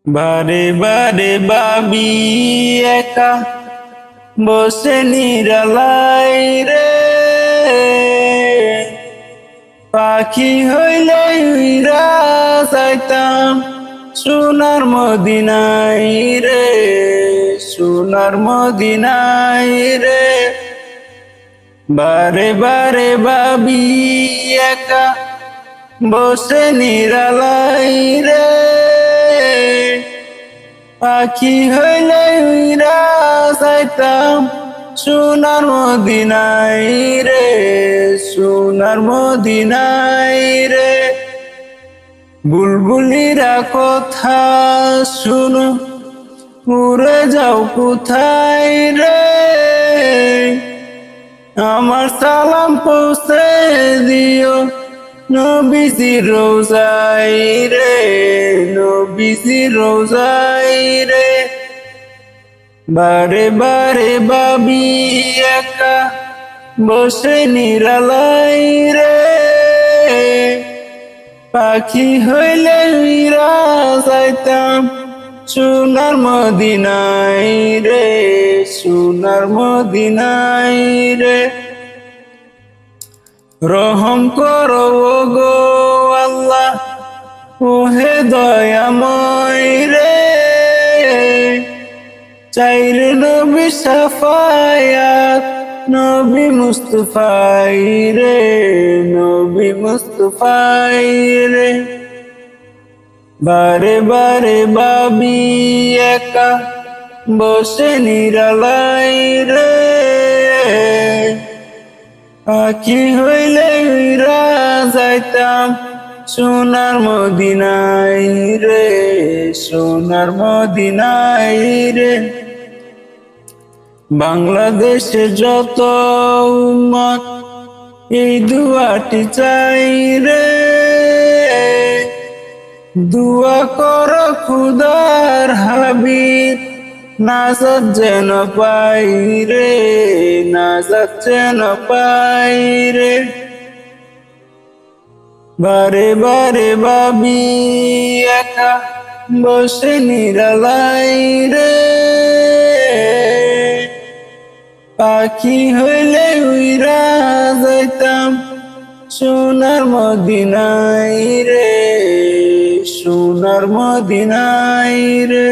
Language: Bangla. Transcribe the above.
বারে বারে ভাবি একা বসে নিরালাই রে, পাখি হইলে উইরা যাইতাম সোনার মদিনায় রে, সোনার মদিনায় রে। বারে বারে ভাবি একা বসে নিরালাই রে, পাখি হইলে উইরা যাইতাম সোনার মদিনায় রে, সোনার মদিনায় রে। বুলবুলিরা কথা শুনো উড়ে যাও কোথায় রে, আমার সালাম পৌঁছে দিও নবীজির রোজায় রে, নবীজির রোজায় রে। বারে বারে ভাবি একা বসে নিরালাই রে, পাখি হইলে উইরা যাইতাম সোনার মদিনায় রে, সোনার মদিনায় রে। রহম করো গো আল্লাহ ওহে দয়াময় রে, চাইরে নবী শাফায়াত নবী মুস্তাফাই রে, নবী মুস্তাফাই রে। বারে বারে ভাবি একা বসে নিরালাই রে, পাখি হইলে উইরা যাইতাম সোনার মদিনায় রে, সোনার মদিনায় রে। বাংলাদেশে যত উম্মত এই দুয়াটি চাই রে, দুয়া কর খুদার হাবিব নাজাত যেন পাই রে, নাজাত যেন পাই রে। বারে বারে ভাবি একা বসে নিরালাই রে, পাখি হইলে উইরা যাইতাম সোনার মদিনায় রে, সোনার মদিনায় রে।